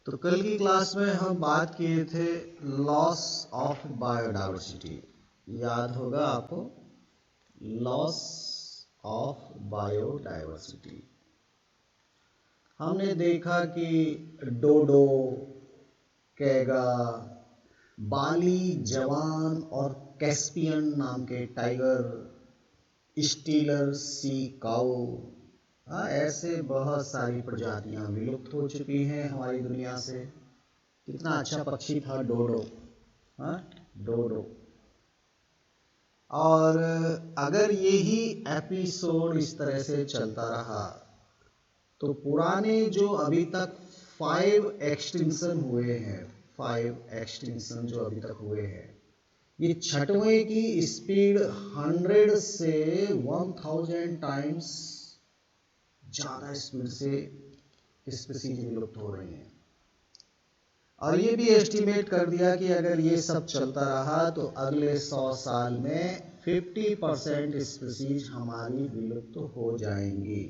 तो कल की क्लास में हम बात किए थे लॉस ऑफ बायोडायवर्सिटी। याद होगा आपको, लॉस ऑफ बायोडायवर्सिटी। हमने देखा कि डोडो, कैगा, बाली, जवान और कैस्पियन नाम के टाइगर, स्टीलर सी काऊ, ऐसे बहुत सारी प्रजातियां विलुप्त हो चुकी हैं हमारी दुनिया से। कितना अच्छा पक्षी था डोडो, डोडो। और अगर यही एपिसोड इस तरह से चलता रहा तो पुराने जो अभी तक 5 एक्सटिंक्शन हुए हैं, 5 एक्सटिंक्शन जो अभी तक हुए हैं, ये छठवें की स्पीड 100 से 1000 टाइम्स ज़्यादा स्पीड से स्पीशीज विलुप्त हो रही हैं। और ये भी एस्टिमेट कर दिया कि अगर ये सब चलता रहा तो अगले 100 साल में 50% स्पीशीज हमारी विलुप्त हो जाएंगी।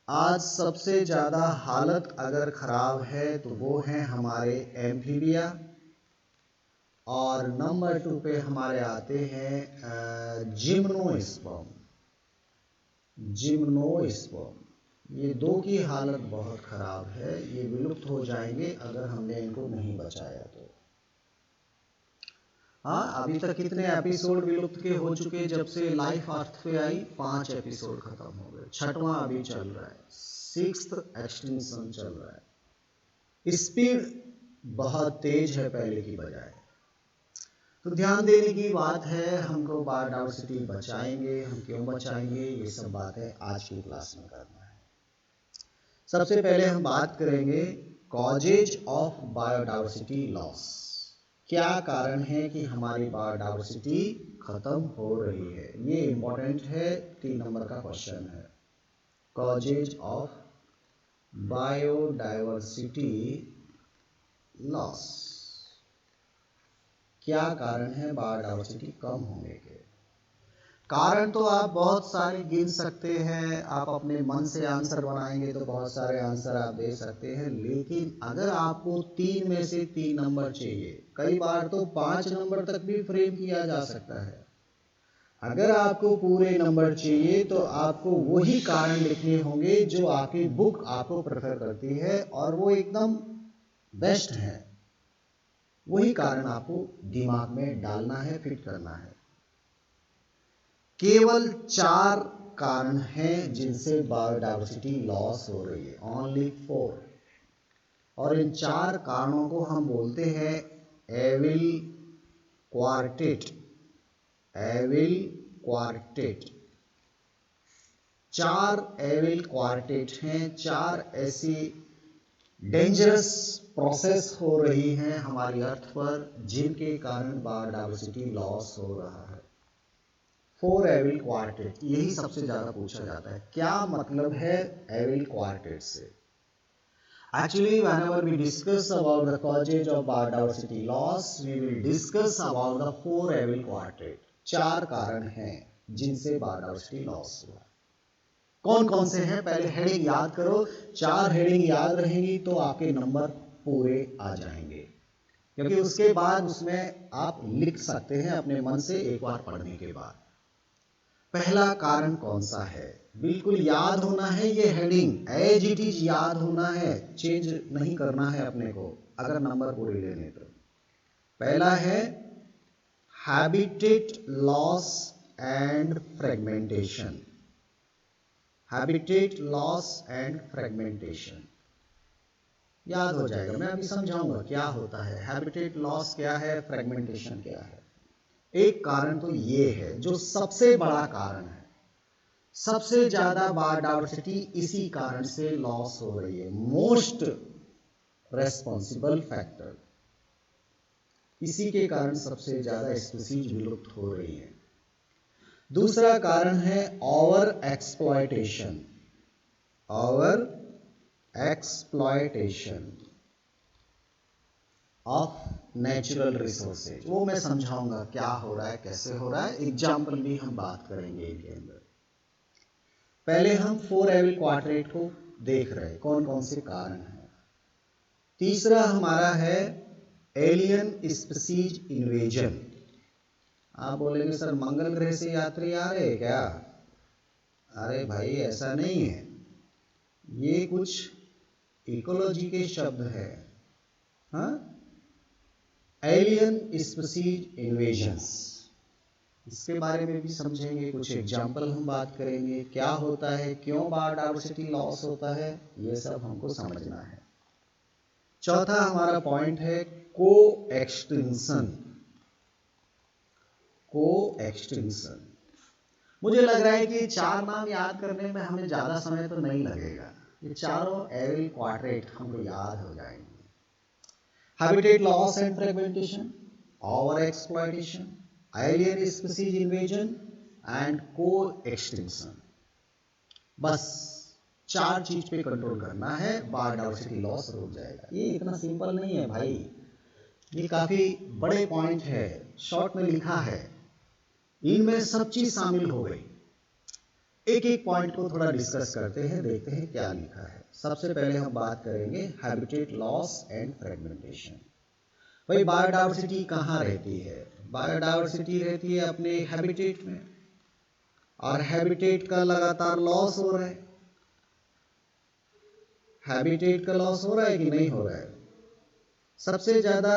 आज सबसे ज़्यादा हालत अगर ख़राब है तो वो है हमारे एम्फीबिया, और नंबर 2 पे हमारे आते हैं जिम्नोस्पर्म। ये दो की हालत बहुत ख़राब है, ये विलुप्त हो जाएंगे अगर हमने इनको नहीं बचाया तो। अभी तक कितने एपिसोड विलुप्त के हो चुके जब से लाइफ अर्थ पे आई? 5 एपिसोड खत्म हो गए, 6वां अभी चल रहा है, 6th एक्सटिंक्शन चल रहा है। स्पीड बहुत तेज है पहले की बजाय। तो ध्यान देने की बात है, हमको बायोडायवर्सिटी बचाएंगे, हम क्यों बचाएंगे, ये सब बातें आज की क्लास में करना है। सबसे पहले हम बात करेंगे कॉजेज ऑफ बायोडायवर्सिटी लॉस। क्या कारण है कि हमारी बायोडायवर्सिटी खत्म हो रही है? ये इंपॉर्टेंट है, 3 नंबर का क्वेश्चन है। कॉजेज ऑफ बायोडायवर्सिटी लॉस, क्या कारण है बायोडायवर्सिटी कम होने के? कारण तो आप बहुत सारे गिन सकते हैं, आप अपने मन से आंसर बनाएंगे तो बहुत सारे आंसर आप दे सकते हैं, लेकिन अगर आपको 3 में से 3 नंबर चाहिए, कई बार तो 5 नंबर तक भी फ्रेम किया जा सकता है। अगर आपको पूरे नंबर चाहिए तो आपको वही कारण लिखने होंगे जो आपकी बुक आपको प्रेफर करती है और वो एकदम बेस्ट है। वही कारण आपको दिमाग में डालना है, फिट करना है। केवल 4 कारण हैं जिनसे बायोडायवर्सिटी लॉस हो रही है, ओनली 4। और इन 4 कारणों को हम बोलते हैं evil quartet. Evil quartet, 4 evil quartet हैं। 4 ऐसी डेंजरस प्रोसेस हो रही हैं हमारी अर्थ पर जिनके कारण बायोडायवर्सिटी लॉस हो रहा है। 4 एविल क्वार्टेट, यही सबसे ज्यादा पूछा जाता है। क्या मतलब है एविल क्वार्टेट से? Actually, whenever we discuss about the causes of biodiversity loss, we will discuss about the 4 evil quartet. 4 कारण हैं जिनसे बायोडायवर्सिटी लॉस हुआ। कौन कौन से हैं? पहले हेडिंग याद करो। 4 हेडिंग याद रहेंगी तो आपके नंबर पूरे आ जाएंगे, क्योंकि उसके बाद उसमें आप लिख सकते हैं अपने मन से एक बार पढ़ने के बाद। पहला कारण कौन सा है? बिल्कुल याद होना है, ये हेडिंग एज इट इज याद होना है, चेंज नहीं करना है अपने को अगर नंबर पूरे लेने तो। पहला है habitat loss and fragmentation. Habitat loss and fragmentation याद हो जाएगा, मैं अभी समझाऊंगा क्या होता है। हैबिटेट लॉस क्या है, फ्रेगमेंटेशन क्या है। एक कारण तो ये है जो सबसे बड़ा कारण है, सबसे ज्यादा बायोडायवर्सिटी इसी कारण से लॉस हो रही है। मोस्ट रेस्पॉन्सिबल फैक्टर, इसी के कारण सबसे ज्यादा स्पीशीज विलुप्त हो रही है। दूसरा कारण है over exploitation. Over exploitation of natural resources, वो मैं समझाऊंगा क्या हो रहा है, कैसे हो रहा है, एग्जाम्पल भी हम बात करेंगे इनके अंदर। पहले हम 4 एविल क्वाड्रेट को देख रहे हैं, कौन कौन से कारण हैं। तीसरा हमारा है एलियन स्पीसीज इन्वेजन। आप बोलेंगे सर मंगल ग्रह से यात्री आ रहे हैं क्या? अरे भाई ऐसा नहीं है, ये कुछ इकोलॉजी के शब्द है। हाँ, एलियन स्पीसीज इन्वेजन्स, इसके बारे में भी समझेंगे, कुछ एग्जाम्पल हम बात करेंगे, क्या होता है, क्यों बायोडायवर्सिटी लॉस होता है, ये सब हमको समझना है। चौथा हमारा पॉइंट है को एक्सटिंक्शन। को एक्सटिंक्शन, मुझे लग रहा है कि ये चार नाम याद करने में हमें ज्यादा समय तो नहीं लगेगा, ये चारों एरियल क्वाड्रेट हमको याद हो जाएंगे। Habitat loss and fragmentation, over exploitation, alien species invasion and को एक्सटिंक्शन। बस चार चीज पे कंट्रोल करना है, बायोडायवर्सिटी लॉस रुक जाएगा। ये इतना सिंपल नहीं है भाई, ये काफी बड़े पॉइंट है, शॉर्ट में लिखा है, इनमें सब चीज शामिल हो गई। एक एक पॉइंट को थोड़ा डिस्कस करते हैं, देखते हैं क्या लिखा है। सबसे पहले हम बात करेंगे हैबिटेट लॉस एंड फ्रेगमेंटेशन। भाई बायोडायवर्सिटी कहाँ रहती है? बायोडायवर्सिटी रहती है अपने हैबिटेट में, और हैबिटेट का लगातार लॉस हो रहा है। हैबिटेट का लॉस हो रहा है कि नहीं हो रहा है? सबसे ज्यादा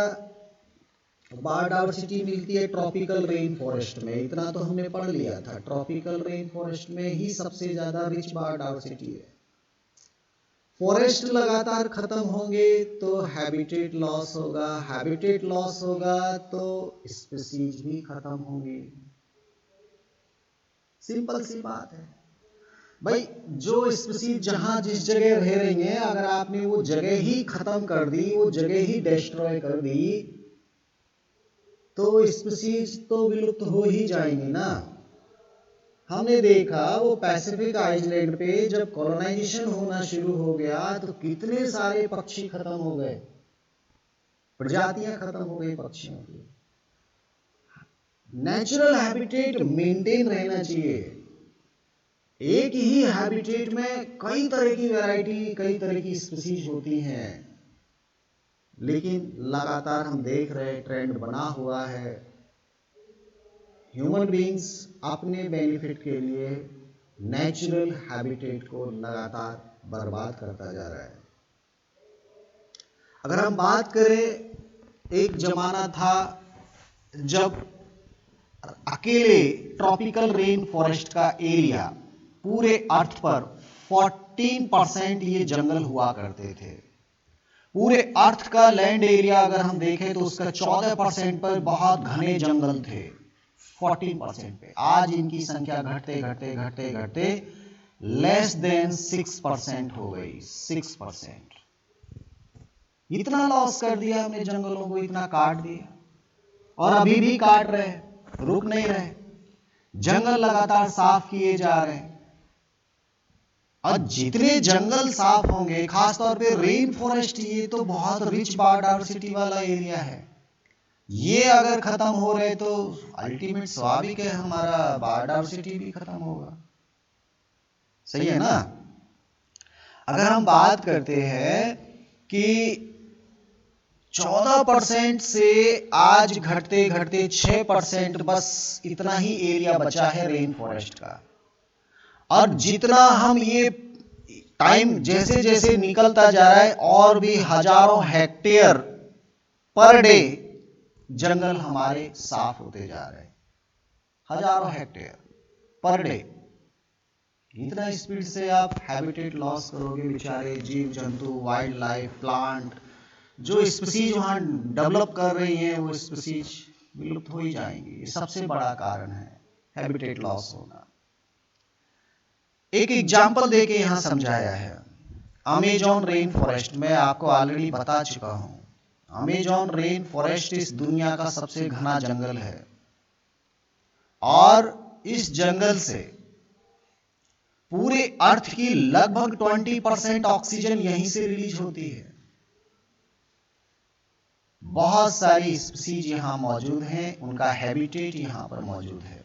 बायोडायवर्सिटी मिलती है ट्रॉपिकल रेन फॉरेस्ट में, इतना तो हमने पढ़ लिया था, ट्रॉपिकल रेन फॉरेस्ट में ही सबसे ज्यादा रिच बायोडायवर्सिटी है। फॉरेस्ट लगातार खत्म होंगे तो हैबिटेट लॉस होगा, हैबिटेट लॉस होगा तो स्पीसीज भी खत्म होंगे। सिंपल सी बात है भाई, जो स्पीसीज जहां जिस जगह रह रही हैं, अगर आपने वो जगह ही खत्म कर दी, वो जगह ही डिस्ट्रॉय कर दी, तो स्पीसीज तो विलुप्त हो ही जाएंगी ना। हमने देखा वो पैसिफिक आइलैंड पे जब कॉलोनाइजेशन होना शुरू हो गया तो कितने सारे पक्षी खत्म हो गए, प्रजातियां खत्म हो गई पक्षियों की। नेचुरल हैबिटेट मेंटेन रहना चाहिए। एक ही हैबिटेट में कई तरह की वैरायटी, कई तरह की स्पीसीज होती हैं, लेकिन लगातार हम देख रहे हैं ट्रेंड बना हुआ है, ह्यूमन बीइंग्स अपने बेनिफिट के लिए नेचुरल हैबिटेट को लगातार बर्बाद करता जा रहा है। अगर हम बात करें, एक जमाना था जब अकेले ट्रॉपिकल रेन फॉरेस्ट का एरिया पूरे अर्थ पर 14% ये जंगल हुआ करते थे। पूरे अर्थ का लैंड एरिया अगर हम देखें तो उसका 14% पर बहुत घने जंगल थे, 14% पे। आज इनकी संख्या घटते घटते घटते घटते लेस देन 6% हो गई, 6%। इतना लॉस कर दिया हमने जंगलों को, इतना काट दिया, और अभी भी काट रहे, रुक नहीं रहे, जंगल लगातार साफ किए जा रहे हैं। और जितने जंगल साफ होंगे, खासतौर पे रेन फॉरेस्ट, ये तो बहुत रिच बायोडायवर्सिटी वाला एरिया है, ये अगर खत्म हो रहे तो अल्टीमेट स्वाभाविक है हमारा बायोडायवर्सिटी भी खत्म होगा। सही है ना? अगर हम बात करते हैं कि 14% से आज घटते घटते 6%, बस इतना ही एरिया बचा है रेन फॉरेस्ट का। और जितना हम ये टाइम जैसे जैसे निकलता जा रहा है, और भी हजारों हेक्टेयर पर डे जंगल हमारे साफ होते जा रहे हैं, हजारों हेक्टेयर पर डे। इतना स्पीड से आप हैबिटेट लॉस करोगे, बेचारे जीव जंतु, वाइल्ड लाइफ, प्लांट, जो स्पीसीज वहां डेवलप कर रही हैं, वो स्पीसीज विलुप्त हो ही जाएंगी। ये सबसे बड़ा कारण है हैबिटेट लॉस होना। एक एग्जाम्पल देके यहां समझाया है, अमेजॉन रेन फॉरेस्ट में आपको ऑलरेडी बता चुका हूं। अमेजॉन रेन फॉरेस्ट इस दुनिया का सबसे घना जंगल है, और इस जंगल से पूरे अर्थ की लगभग 20% ऑक्सीजन यहीं से रिलीज होती है। बहुत सारी स्पीसीज यहां मौजूद हैं, उनका हैबिटेट यहां पर मौजूद है।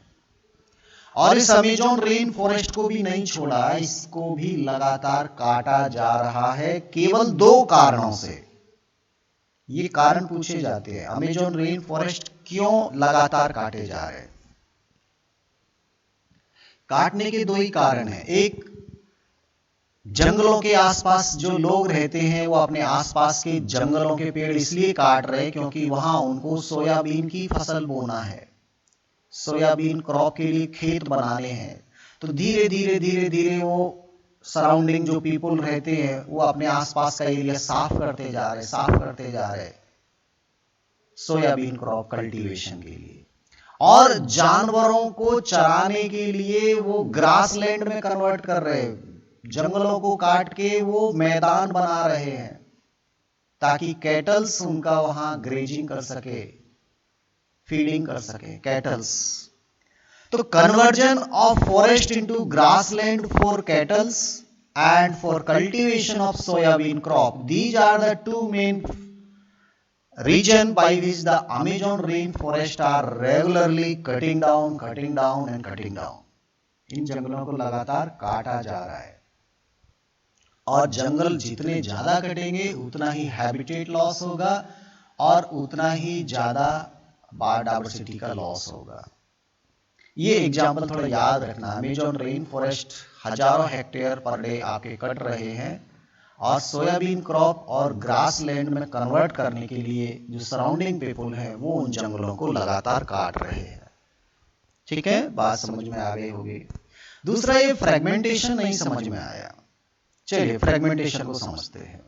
और इस अमेजॉन रेन फॉरेस्ट को भी नहीं छोड़ा, इसको भी लगातार काटा जा रहा है, केवल 2 कारणों से। ये कारण पूछे जाते हैं, अमेजोन रेन फॉरेस्ट क्यों लगातार काटे जा रहे हैं। काटने के दो ही कारण हैं। एक, जंगलों के आसपास जो लोग रहते हैं वो अपने आसपास के जंगलों के पेड़ इसलिए काट रहे हैं क्योंकि वहां उनको सोयाबीन की फसल बोना है, सोयाबीन क्रॉप के लिए खेत बनाने हैं। तो धीरे धीरे धीरे धीरे वो सराउंडिंग जो पीपल रहते हैं वो अपने आसपास का एरिया साफ करते जा रहे सोयाबीन क्रॉप कल्टीवेशन के लिए, और जानवरों को चराने के लिए वो ग्रास लैंड में कन्वर्ट कर रहे हैं। जंगलों को काट के वो मैदान बना रहे हैं ताकि कैटल्स उनका वहां ग्रेजिंग कर सके, फीडिंग कर सके कैटल्स। तो conversion of forest into grassland for cattles and for cultivation of soybean crop, these are the two main region by which the Amazon rainforest are regularly cutting down and cutting down. इन जंगलों को लगातार काटा जा रहा है, और जंगल जितने ज्यादा कटेंगे उतना ही हैबिटेट लॉस होगा और उतना ही ज्यादा बायोडायवर्सिटी का लॉस होगा। ये एग्जाम्पल थोड़ा याद रखना। अमेजोन रेन फॉरेस्ट हजारों हेक्टेयर पर डे आपके कट रहे हैं, और सोयाबीन क्रॉप और ग्रास लैंड में कन्वर्ट करने के लिए जो सराउंडिंग पीपल है वो उन जंगलों को लगातार काट रहे हैं। ठीक है, बात समझ में आ गई होगी। दूसरा, ये फ्रेगमेंटेशन नहीं समझ में आया। चलिए फ्रेगमेंटेशन को समझते हैं।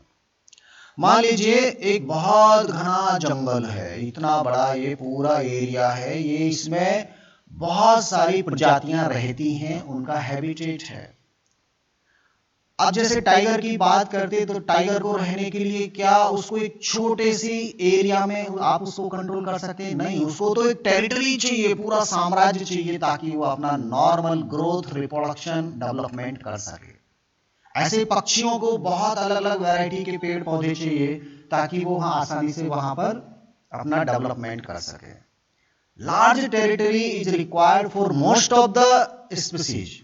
मान लीजिए एक बहुत घना जंगल है, इतना बड़ा ये पूरा एरिया है, ये इसमें बहुत सारी प्रजातियां रहती हैं, उनका हैबिटेट है। अब जैसे टाइगर की बात करते तो टाइगर को रहने के लिए क्या उसको एक छोटे सी एरिया में आप उसको कंट्रोल कर सकते हैं? नहीं, उसको तो एक टेरिटरी चाहिए, पूरा साम्राज्य चाहिए ताकि वो अपना नॉर्मल ग्रोथ, रिप्रोडक्शन, डेवलपमेंट कर सके। ऐसे पक्षियों को बहुत अलग अलग वैरायटी के पेड़ पौधे चाहिए ताकि वो वहां आसानी से वहां पर अपना डेवलपमेंट कर सके। Large territory is required for most of the species.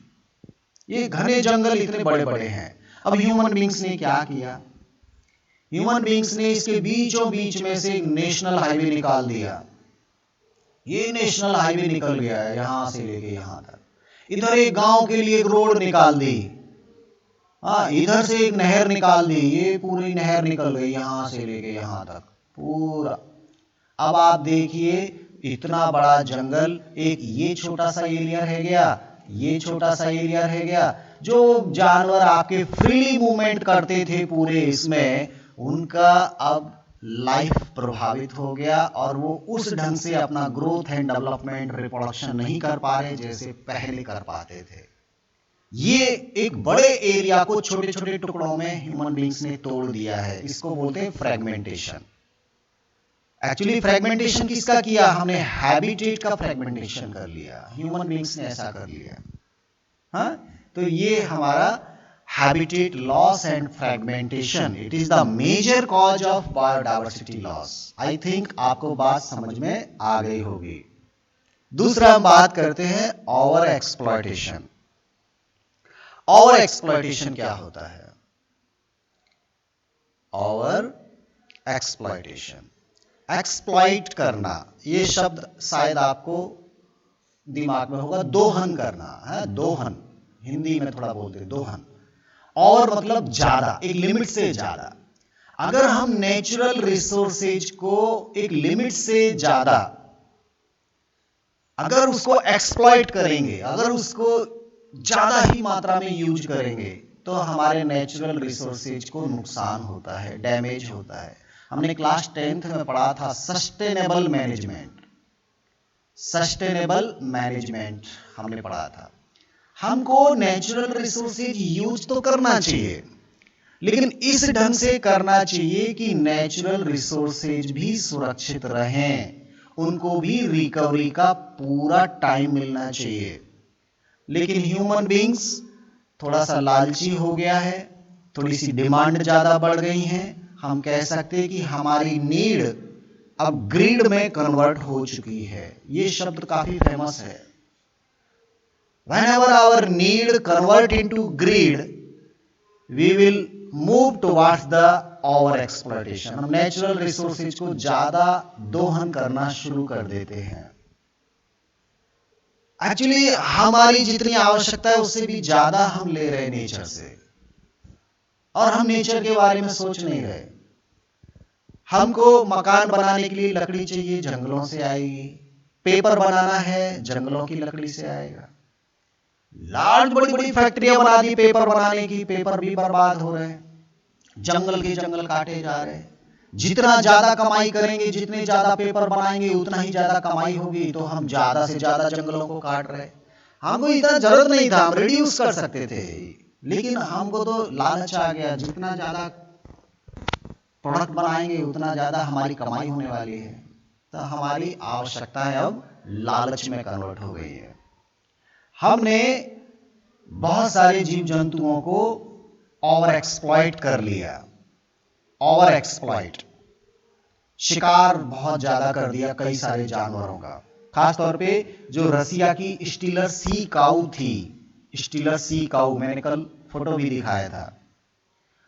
ये घने जंगल इतने बड़े बड़े हैं। अब ह्यूमन बींग्स ने क्या किया? ह्यूमन बींग्स ने इसके बीचों बीच में से एक नेशनल हाईवे निकाल दिया। ये नेशनल हाईवे निकल गया है यहां से लेके यहां तक। इधर एक गांव के लिए एक रोड निकाल दी, हाँ, इधर से एक नहर निकाल दी, ये पूरी नहर निकल गई यहां से लेके यहां तक पूरा। अब आप देखिए इतना बड़ा जंगल, एक ये छोटा सा एरिया रह गया, ये छोटा सा एरिया रह गया। जो जानवर आपके फ्रीली मूवमेंट करते थे पूरे इसमें, उनका अब लाइफ प्रभावित हो गया और वो उस ढंग से अपना ग्रोथ एंड डेवलपमेंट, रिप्रोडक्शन नहीं कर पा रहे जैसे पहले कर पाते थे। ये एक बड़े एरिया को छोटे छोटे टुकड़ों में ह्यूमन बींग्स ने तोड़ दिया है। इसको बोलते हैं फ्रेगमेंटेशन। एक्चुअली फ्रेगमेंटेशन किसका किया? हमने हैबिटेट का फ्रेगमेंटेशन कर लिया, ह्यूमन बींग्स ने ऐसा कर लिया। हाँ, तो ये हमारा habitat loss and fragmentation, it is the major cause of biodiversity loss. I think आपको बात समझ में आ गई होगी। दूसरा हम बात करते हैं ओवर एक्सप्लॉयटेशन। ओवर एक्सप्लॉयटेशन क्या होता है? ओवर एक्सप्लॉयटेशन, एक्सप्लॉइट करना, ये शब्द शायद आपको दिमाग में होगा। दोहन करना है, दोहन हिंदी में थोड़ा बोलते हैं दोहन। और मतलब ज्यादा, एक लिमिट से ज्यादा। अगर हम नेचुरल रिसोर्सेज को एक लिमिट से ज्यादा अगर उसको एक्सप्लॉइट करेंगे, अगर उसको ज्यादा ही मात्रा में यूज करेंगे, तो हमारे नेचुरल रिसोर्सेज को नुकसान होता है, डैमेज होता है। हमने क्लास 10th में पढ़ा था सस्टेनेबल मैनेजमेंट। सस्टेनेबल मैनेजमेंट हमने पढ़ा था। हमको नेचुरल रिसोर्सेज यूज तो करना चाहिए, लेकिन इस ढंग से करना चाहिए कि नेचुरल रिसोर्सेज भी सुरक्षित रहें, उनको भी रिकवरी का पूरा टाइम मिलना चाहिए। लेकिन ह्यूमन बींग्स थोड़ा सा लालची हो गया है, थोड़ी सी डिमांड ज्यादा बढ़ गई है। हम कह सकते हैं कि हमारी नीड अब ग्रीड में कन्वर्ट हो चुकी है। ये शब्द काफी फेमस है। Whenever our need convert into greed, we will move towards the over exploitation. हम नेचुरल रिसोर्सेज को ज्यादा दोहन करना शुरू कर देते हैं। एक्चुअली हमारी जितनी आवश्यकता है उससे भी ज्यादा हम ले रहे नेचर से, और हम नेचर के बारे में सोच नहीं रहे। हमको मकान बनाने के लिए लकड़ी चाहिए, जंगलों से आएगी। पेपर बनाना है, जंगलों की लकड़ी से आएगा। लार्ज बड़ी बड़ी फैक्ट्रियां बना दी पेपर बनाने की, पेपर भी बर्बाद हो रहे हैं, जंगल के जंगल काटे जा रहे हैं। जितना ज्यादा कमाई करेंगे, जितने ज्यादा पेपर बनाएंगे, उतना ही ज्यादा कमाई होगी, तो हम ज्यादा से ज्यादा जंगलों को काट रहे। हमको इतना जरूरत नहीं था, हम रिड्यूस कर सकते थे, लेकिन हमको तो लालच आ गया, जितना ज्यादा प्रोडक्ट बनाएंगे उतना ज्यादा हमारी कमाई होने वाली है। तो हमारी आवश्यकताएं अब लालच में कन्वर्ट हो गई है। हमने बहुत सारे जीव जंतुओं को ओवर एक्सप्लॉइट कर लिया। ओवर एक्सप्लॉइट, शिकार बहुत ज्यादा कर दिया कई सारे जानवरों का। खास तौर पे जो रसिया की स्टीलर सी काऊ थी, स्टीलर सी काऊ, मैंने कल फोटो भी दिखाया था।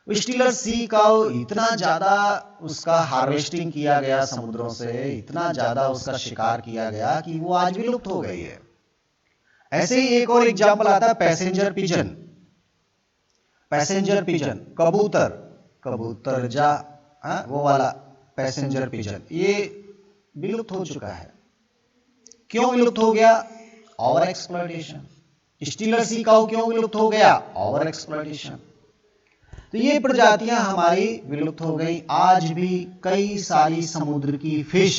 स्टीलर सी काऊ इतना ज्यादा उसका हार्वेस्टिंग किया गया समुद्रों से, इतना ज्यादा उसका शिकार किया गया कि वो आज भी लुप्त हो गई है। ऐसे ही एक और एग्जाम्पल आता है पैसेंजर पिजन। पैसेंजर पिजन, कबूतर, कबूतर जा, वो वाला पैसेंजर पिजन, ये विलुप्त हो चुका है। क्यों विलुप्त हो गया? Over exploitation. स्टीलर सी काऊ क्यों विलुप्त हो गया? Over exploitation. तो ये प्रजातियां हमारी विलुप्त हो गई। आज भी कई सारी समुद्र की फिश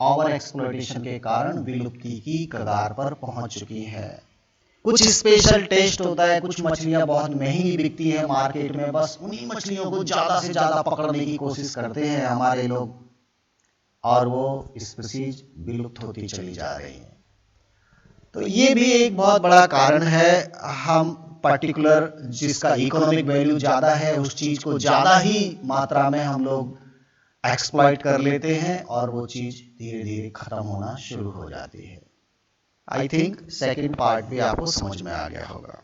ओवर एक्सप्लॉयटेशन के कारण विलुप्ति की कगार पर पहुंच चुकी है। कुछ स्पेशल टेस्ट होता है, कुछ मछलियां बहुत महंगी बिकती है मार्केट में, बस उन्हीं मछलियों को ज्यादा से ज्यादा पकड़ने की कोशिश करते हैं हमारे लोग, और वो स्पीशीज विलुप्त होती चली जा रही है। तो ये भी एक बहुत बड़ा कारण है। हम पर्टिकुलर जिसका इकोनॉमिक वैल्यू ज्यादा है, उस चीज को ज्यादा ही मात्रा में हम लोग एक्सप्लॉइट कर लेते हैं, और वो चीज धीरे धीरे खत्म होना शुरू हो जाती है। आई थिंक सेकेंड पार्ट भी आपको समझ में आ गया होगा।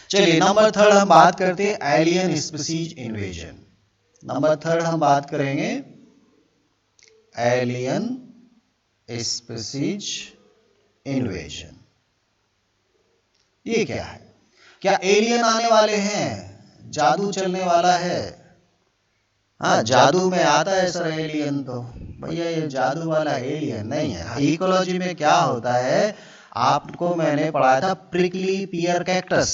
चलिए नंबर थर्ड हम बात करते हैं alien species invasion. Number third हम बात करेंगे एलियन स्पीशीज इन्वेजन। ये क्या है? क्या एलियन आने वाले हैं? जादू चलने वाला है? हाँ, जादू में आता है सर एलियन, तो भैया ये जादू वाला एलियन नहीं है। इकोलॉजी में क्या होता है, आपको मैंने पढ़ाया था प्रिकली पियर कैक्टस।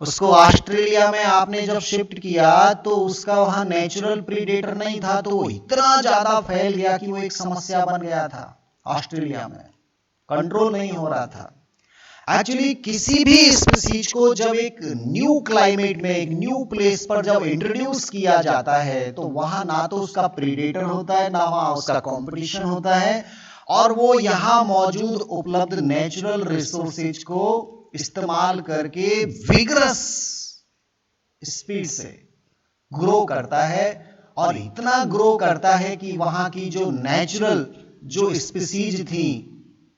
उसको ऑस्ट्रेलिया में आपने जब शिफ्ट किया तो उसका वहां नेचुरल प्रीडेटर नहीं था, तो वो इतना ज्यादा फैल गया कि वो एक समस्या बन गया था ऑस्ट्रेलिया में, कंट्रोल नहीं हो रहा था। एक्चुअली किसी भी स्पीशीज को जब एक न्यू क्लाइमेट में, एक न्यू प्लेस पर जब इंट्रोड्यूस किया जाता है, तो वहां ना तो उसका प्रीडेटर होता है, ना वहां उसका कंपटीशन होता है, और वो यहां मौजूद उपलब्ध नेचुरल रिसोर्सेज को इस्तेमाल करके विगरस स्पीड से ग्रो करता है, और इतना ग्रो करता है कि वहां की जो नेचुरल जो स्पीशीज थी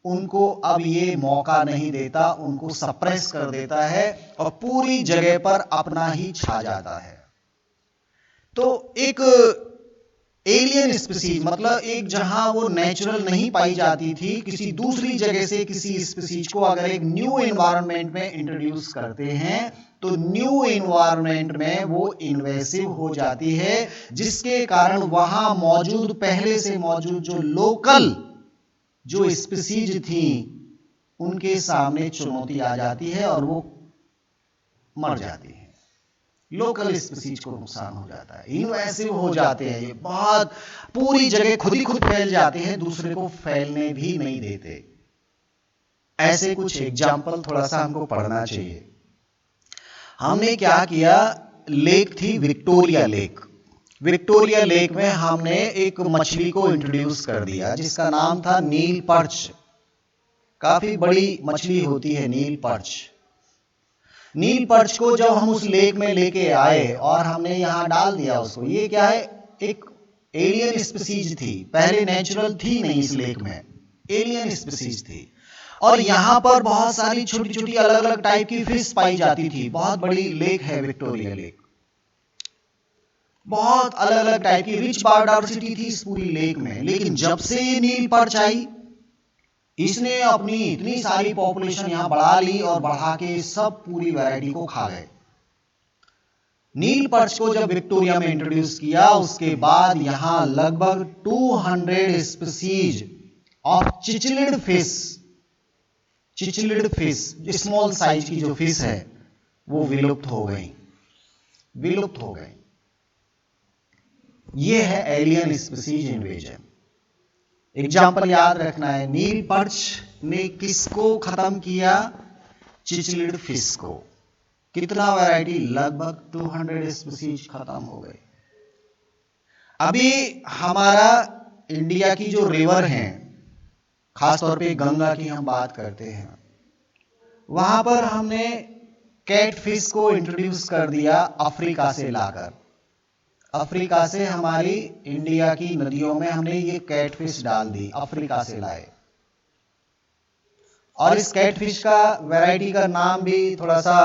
उनको अब ये मौका नहीं देता, उनको सप्रेस कर देता है और पूरी जगह पर अपना ही छा जाता है। तो एक एलियन स्पीशीज मतलब एक जहां वो नेचुरल नहीं पाई जाती थी, किसी दूसरी जगह से किसी स्पीशीज को अगर एक न्यू एनवायरनमेंट में इंट्रोड्यूस करते हैं, तो न्यू एनवायरनमेंट में वो इन्वेसिव हो जाती है, जिसके कारण वहां मौजूद पहले से मौजूद जो लोकल जो स्पीशीज थी उनके सामने चुनौती आ जाती है और वो मर जाती है। लोकल स्पीशीज को नुकसान हो जाता है, इन्वेसिव हो जाते हैं, ये बहुत पूरी जगह खुद ही खुद फैल जाते हैं, दूसरे को फैलने भी नहीं देते। ऐसे कुछ एग्जाम्पल थोड़ा सा हमको पढ़ना चाहिए। हमने क्या किया, लेक थी विक्टोरिया लेक। विक्टोरिया लेक में हमने एक मछली को इंट्रोड्यूस कर दिया जिसका नाम था नील पर्च। काफी बड़ी मछली होती है नील पर्च। नील पर्च को जब हम उस लेक में लेके आए और हमने यहां डाल दिया उसको, ये क्या है, एक एलियन स्पीशीज थी, पहले नेचुरल थी नहीं इस लेक में, एलियन स्पीशीज थी। और यहां पर बहुत सारी छोटी छोटी अलग अलग टाइप की फिश पाई जाती थी। बहुत बड़ी लेक है विक्टोरिया लेक, बहुत अलग अलग टाइप की रिच बायोडाइवर्सिटी थी इस पूरी लेक में। लेकिन जब से ये नील पर्च आई, इसने अपनी इतनी सारी पॉपुलेशन यहां बढ़ा ली और बढ़ा के सब पूरी वैरायटी को खा गए। नील पर्च को जब विक्टोरिया में इंट्रोड्यूस किया, उसके बाद यहां लगभग 200 species of cichlid fish, small size की जो फिश है वो विलुप्त हो गई। ये है एलियन स्पीसीज इन्वेजन। एग्जाम्पल याद रखना है, नील पर्च ने किसको खत्म किया? चिचलिड फिश को। कितना वैरायटी? लगभग 200 स्पीसीज खत्म हो गए। अभी हमारा इंडिया की जो रिवर हैं, खासतौर पे गंगा की हम बात करते हैं, वहां पर हमने कैटफिश को इंट्रोड्यूस कर दिया अफ्रीका से लाकर। अफ्रीका से हमारी इंडिया की नदियों में हमने ये कैटफिश डाल दी, अफ्रीका से लाए। और इस कैटफिश का वैरायटी का नाम भी थोड़ा सा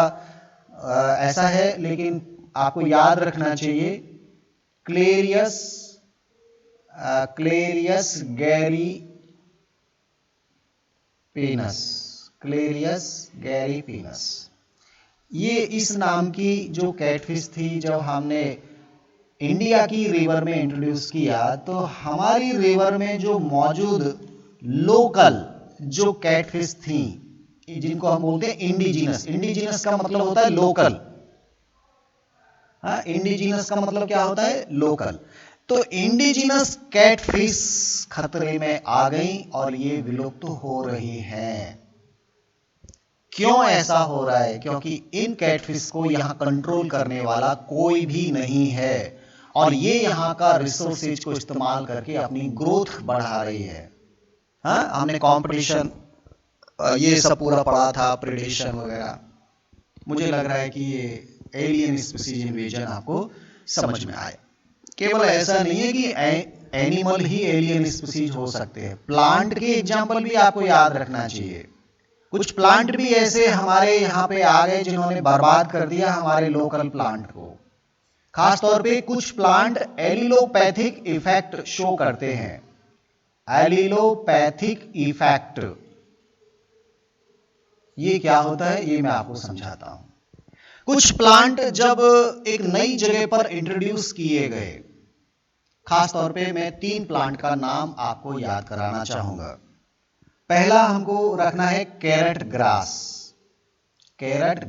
ऐसा है, लेकिन आपको याद रखना चाहिए, क्लेरियस गैरीपेनस। ये इस नाम की जो कैटफिश थी, जब हमने इंडिया की रिवर में इंट्रोड्यूस किया, तो हमारी रिवर में जो मौजूद लोकल जो कैटफिश थी, जिनको हम बोलते हैं इंडिजिनस का मतलब होता है लोकल। इंडिजिनस का मतलब क्या होता है? लोकल। तो इंडिजिनस कैटफिश खतरे में आ गई और ये विलुप्त हो रही हैं। क्यों ऐसा हो रहा है? क्योंकि इन कैटफिश को यहां कंट्रोल करने वाला कोई भी नहीं है और ये यहां का रिसोर्सेज को इस्तेमाल करके अपनी ग्रोथ बढ़ा रही है। हमने कंपटीशन ये सब पूरा पढ़ा था, प्रेडेशन वगैरह। मुझे लग रहा है कि ये एलियन स्पीसीज इन्वेजन आपको समझ में आए। केवल ऐसा नहीं है कि एनिमल ही एलियन स्पीसीज हो सकते हैं, प्लांट के एग्जाम्पल भी आपको याद रखना चाहिए। कुछ प्लांट भी ऐसे हमारे यहाँ पे आ गए जिन्होंने बर्बाद कर दिया हमारे लोकल प्लांट को। खासतौर पे कुछ प्लांट एलिलोपैथिक इफेक्ट शो करते हैं। एलिलोपैथिक इफेक्ट ये क्या होता है, ये मैं आपको समझाता हूं। कुछ प्लांट जब एक नई जगह पर इंट्रोड्यूस किए गए, खासतौर पे मैं 3 प्लांट का नाम आपको याद कराना चाहूंगा। पहला हमको रखना है कैरेट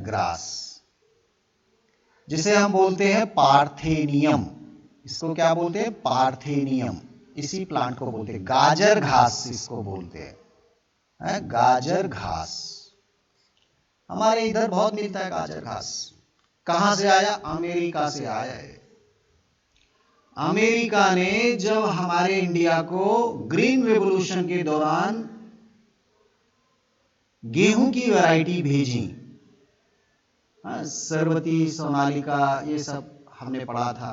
ग्रास, जिसे हम बोलते हैं पार्थेनियम। इसको क्या बोलते हैं? पार्थेनियम। इसी प्लांट को बोलते हैं गाजर घास, इसको बोलते हैं गाजर घास। हमारे इधर बहुत मिलता है गाजर घास। कहां से आया? अमेरिका से आया है। अमेरिका ने जब हमारे इंडिया को ग्रीन रेवोल्यूशन के दौरान गेहूं की वैरायटी भेजी, सरवती, सोनालिका, ये सब हमने पढ़ा था,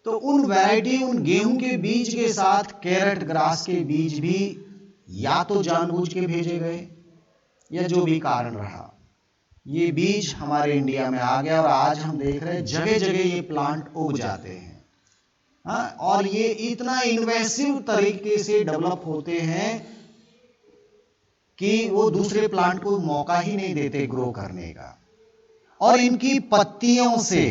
तो उन वैरायटी, उन गेहूं के बीज के साथ कैरेट ग्रास के बीज भी या तो जानबूझ के भेजे गए या जो भी कारण रहा, ये बीज हमारे इंडिया में आ गया और आज हम देख रहे हैं जगह जगह ये प्लांट उग जाते हैं। और ये इतना इन्वेसिव तरीके से डेवलप होते हैं कि वो दूसरे प्लांट को मौका ही नहीं देते ग्रो करने का। और इनकी पत्तियों से,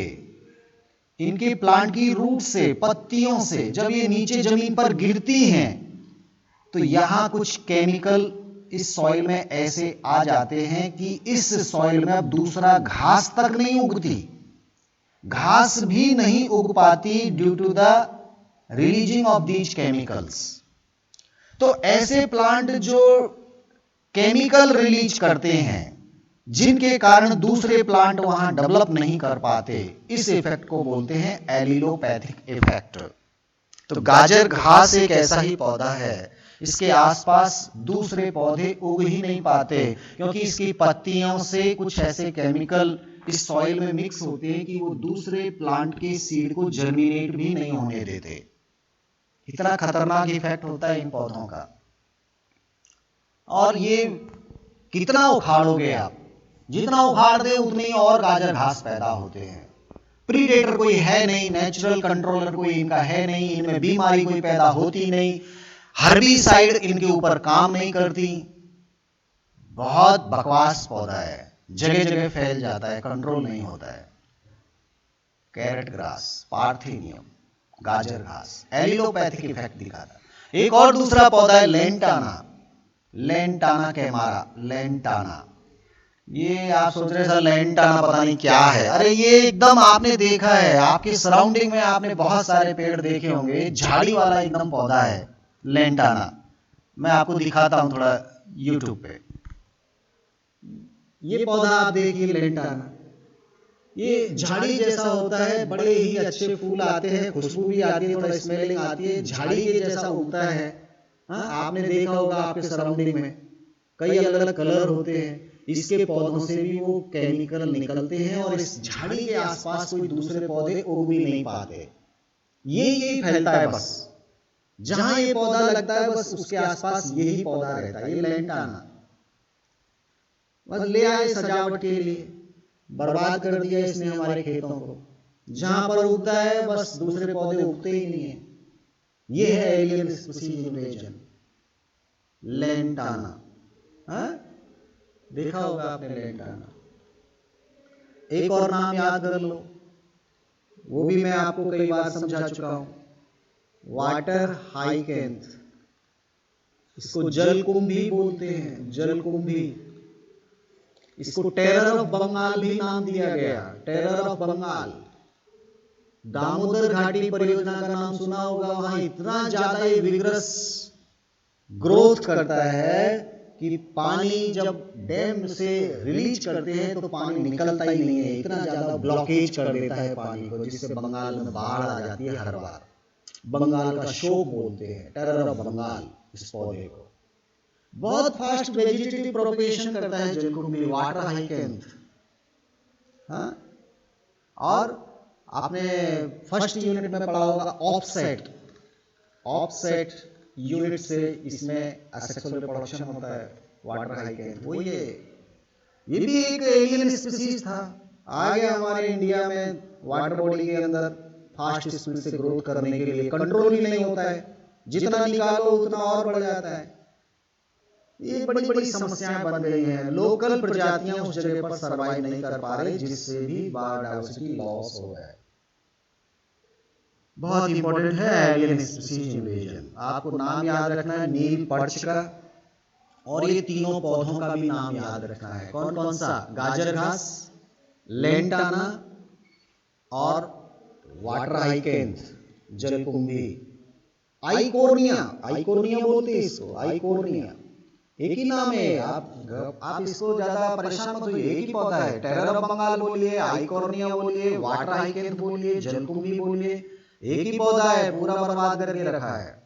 इनके प्लांट की रूट से, पत्तियों से जब ये नीचे जमीन पर गिरती हैं, तो यहां कुछ केमिकल इस सॉइल में ऐसे आ जाते हैं कि इस सॉइल में अब दूसरा घास तक नहीं उगती, घास भी नहीं उग पाती due to the releasing of these chemicals. तो ऐसे प्लांट जो केमिकल रिलीज करते हैं, जिनके कारण दूसरे प्लांट वहां डेवलप नहीं कर पाते, इस इफेक्ट को बोलते हैं एलिलोपैथिक इफेक्ट। तो गाजर घास एक ऐसा ही पौधा है, इसके आसपास दूसरे पौधे उग ही नहीं पाते क्योंकि इसकी पत्तियों से कुछ ऐसे केमिकल इस सॉइल में मिक्स होते हैं कि वो दूसरे प्लांट के सीड को जर्मिनेट भी नहीं होने देते। इतना खतरनाक इफेक्ट होता है इन पौधों का। और ये कितना उखाड़ोगे आप, जितना उखाड़ दे उतने ही और गाजर घास पैदा होते हैं। प्रीडेटर कोई है नहीं, नेचुरल कंट्रोलर कोई इनका है नहीं, इनमें बीमारी कोई पैदा होती नहीं, हर्बिसाइड इनके ऊपर काम नहीं करती। बहुत बकवास पौधा है, जगह जगह फैल जाता है, कंट्रोल नहीं होता है। कैरेट ग्रास, पार्थेनियम, गाजर घास, एलिलोपैथिक इफेक्ट दिखाता। एक और दूसरा पौधा है लेंटाना, लेंटाना कैमारा, लेंटाना। ये आप सोच रहे सर लेंटाना पता नहीं क्या है, अरे ये एकदम आपने देखा है, आपके सराउंडिंग में आपने बहुत सारे पेड़ देखे होंगे, झाड़ी वाला एकदम पौधा है लेंटाना। मैं आपको दिखाता हूं थोड़ा यूट्यूब पे। ये पौधा आप देखिए लेंटाना, ये झाड़ी जैसा होता है, बड़े ही अच्छे फूल आते हैं, खुशबू भी आती है, थोड़ा स्मेलिंग आती है, झाड़ी के जैसा उगता है। हाँ, आपने देखा होगा आपके सराउंडिंग में कई अलग अलग कलर होते हैं। इसके पौधों से भी वो केमिकल निकलते हैं और इस झाड़ी के आसपास कोई दूसरे पौधे उग भी नहीं पाते। यही फैलता है बस, जहां ये पौधा लगता है बस उसके आसपास यही पौधा रहता है। ये लेंटाना बस ले आए सजावट के लिए, बर्बाद कर दिया इसने हमारे खेतों को। जहां पर उगता है बस दूसरे पौधे उगते ही नहीं है। ये है एलियन स्पीशीज इन्वेजन, लेंटाना। हाँ, देखा होगा आपने लेंटाना। एक और नाम याद कर लो, वो भी मैं आपको कई बार समझा चुका हूं, वाटर हाइकेंथ। इसको जलकुंभी बोलते हैं, जलकुंभी। इसको टेरर ऑफ बंगाल भी नाम दिया गया, टेरर ऑफ बंगाल। दामोदर घाटी परियोजना का नाम सुना होगा, वहां इतना ज्यादा ये विग्रस ग्रोथ करता है कि पानी जब डैम से रिलीज करते हैं तो पानी निकलता ही नहीं है, इतना ज्यादा ब्लॉकेज कर देता है पानी को, जिससे बंगाल में बाढ़ आ जाती है हर बार। बंगाल का शोक बोलते हैं, टेरर ऑफ बंगाल इस पौधे को। बहुत फास्ट वेजिटेटिव प्रोपेगेशन करता है जलकुंभी, वाटर हाइकेंथ। हाँ, और आपने फर्स्ट यूनिट में पढ़ा होगा ऑफसेट, ऑफसेट यूनिट से इसमें असेक्सुअल रिप्रोडक्शन होता है, वाटर हाइकेंथ। वो ये भी एक एलियन स्पीशीज था, आ गया हमारे इंडिया में वाटर बॉडी के अंदर फास्ट स्पीड से ग्रोथ करने के लिए। कंट्रोल ही नहीं होता है, जितना निकालो उतना और बढ़ जाता है। ये बड़ी बड़ी समस्याएं बन गई हैं। लोकल प्रजातियां उस जगह पर सर्वाइव नहीं कर पा रही, जिससे भी बायोडायवर्सिटी लॉस हो रहा है। बहुत इंपॉर्टेंट है एलियन स्पीशीज इन्वेजन। आपको नाम याद रखना है नील पर्च का, और ये तीनों पौधों का भी नाम याद रखना है। कौन कौन सा? गाजर घास, लेंटाना और वाटर हाइकेंथ, जलकुंभी। आइकोर्निया, आइकोर्निया बोलते हैं इसको, आइकोर्निया एक ही नाम है। आप इसको ज्यादा परेशान मत होइए, एक ही पौधा है। टेरर ऑफ बंगाल बोलिए, आइकोर्निया बोलिए, वाटर हाइकेंथ बोलिए, जलकुंभी बोलिए, एक ही पौधा है, पूरा बर्बाद करके रखा है।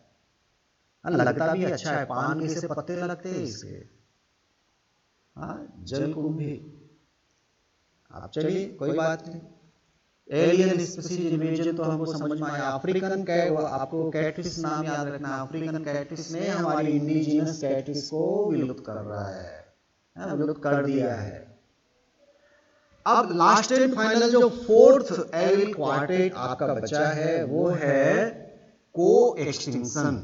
लगता भी अच्छा है, पान के से पत्ते लगते हैं इसके। हाँ, जलकुंभी। आप चलिए, कोई बात नहीं। एलियन स्पीशीज इन्वेजन तो हमको समझ में आया। अफ्रीकन कैट, आपको कैटफिश नाम याद रखना। अफ्रीकन कैटफिश ने हमारी इंडिजिनस कैटफिश को विलुप्त कर रहा है, विलुप्त कर दिया है। अब लास्ट एंड फाइनल जो फोर्थ एविल क्वार्टेट आपका बचा है वो है को एक्सटिंक्शन।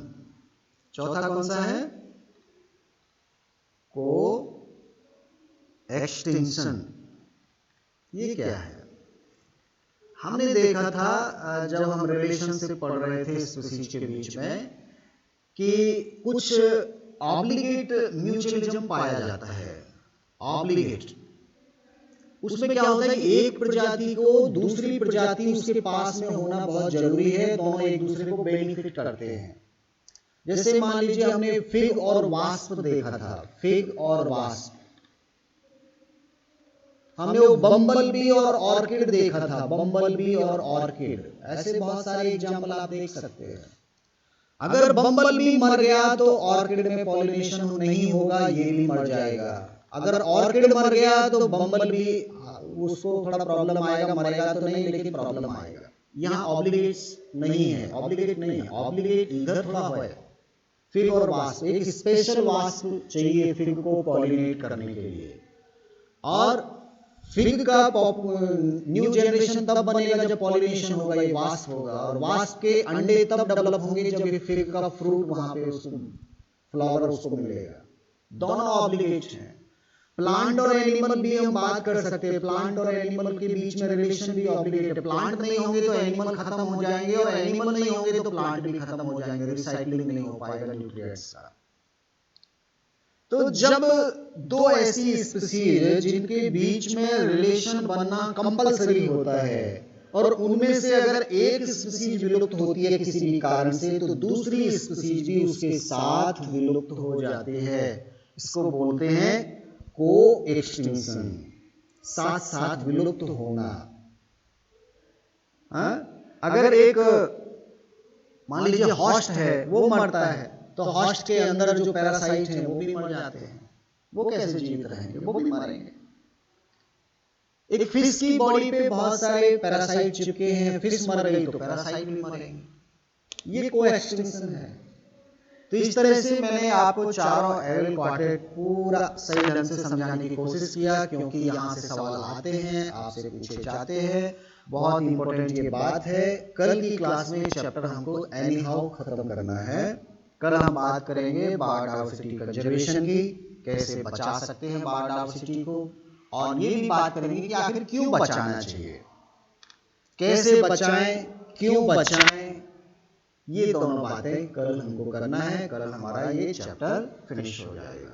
चौथा कौन सा है? को एक्सटिंक्शन। ये क्या है? हमने देखा था जब हम रिलेशनशिप पढ़ रहे थे स्पीशीज के बीच में कि कुछ ऑब्लिगेट म्यूचुअलिज्म पाया जाता है। ऑब्लिगेट, उसमें क्या होता है कि एक प्रजाति को दूसरी प्रजाति उसके पास में होना बहुत जरूरी है, दोनों एक दूसरे को बेनिफिट करते हैं। जैसे मान लीजिए हमने फिग और वास्प देखा था, फिग और वास्प। हमने वो बम्बल बी और ऑर्किड देखा था, बम्बल बी और ऑर्किड। ऐसे बहुत सारे एग्जाम्पल आप देख सकते हैं। अगर बम्बल बी मर गया तो ऑर्किड में पॉलिनेशन नहीं होगा, ये भी मर जाएगा। अगर ऑर्किड मर गया तो बम्बल बी, उसको थोड़ा प्रॉब्लम आएगा, मरेगा तो नहीं लेकिन प्रॉब्लम आएगा। यहाँ ऑब्लिगेट्स नहीं है, ऑब्लिगेट नहीं है, ऑब्लिगेट इधर थोड़ा है। फिग और वास्प, एक स्पेशल वास्प चाहिए फिग को पॉलिनेट करने के लिए। और फिग का न्यू जनरेशन तब बनेगा जब पॉलिनेशन होगा, ये वास्प होगा, और वास्प के अंडे तब डेवलप होंगे जब ये फिग का फ्रूट वहां पे उसको फ्लावर उसको मिलेगा। दोनों ऑब्लिगेट हैं। प्लांट और एनिमल भी हम बात कर सकते हैं, प्लांट और एनिमल के बीच में रिलेशन भी ऑब्लिगेट है। प्लांट नहीं होंगे तो एनिमल खत्म हो जाएंगे, और एनिमल नहीं होंगे तो प्लांट भी खत्म हो जाएंगे, रिसाइकलिंग नहीं हो पाएगा न्यूट्रिएंट्स का। तो जब दो ऐसी स्पीशीज जिनके बीच में रिलेशन बनना कंपलसरी होता है, और उनमें से अगर एक स्पीशीज विलुप्त होती है किसी भी कारण से, तो दूसरी स्पीशीज भी उसके साथ विलुप्त हो जाती है। इसको बोलते हैं को एक्सटिंक्शन, साथ साथ विलुप्त होना। अगर एक मान लीजिए हॉस्ट है, वो मरता है, तो हॉस्ट के अंदर जो पैरासाइट हैं वो भी मर जाते हैं। वो कैसे जीवित रहेंगे? वो भी मरेंगे। एक फिश की बॉडी पे बहुत सारे पैरासाइट चिपके हैं, फिश मर गई तो पैरासाइट भी मरेंगे। ये को एक्सटिंक्शन है। तो इस तरह से मैंने आपको चारों एविल क्वार्टेट पूरा सही ढंग से समझाने की कोशिश किया, क्योंकि यहाँ से सवाल आते हैं, आपसे पूछे जाते हैं। बहुत इंपॉर्टेंट ये बात है। कल की क्लास में चैप्टर हमको एनी हाउ खत्म करना है। कल हम बात करेंगे बायोडायवर्सिटी कंजर्वेशन की, कैसे बचा सकते हैं बायोडायवर्सिटी को, और ये भी बात करेंगे कि आखिर क्यों बचाना चाहिए, कैसे बचाएं, क्यों बचाएं। ये दोनों बातें कल हमको करना है। कल हमारा ये चैप्टर फिनिश हो जाएगा।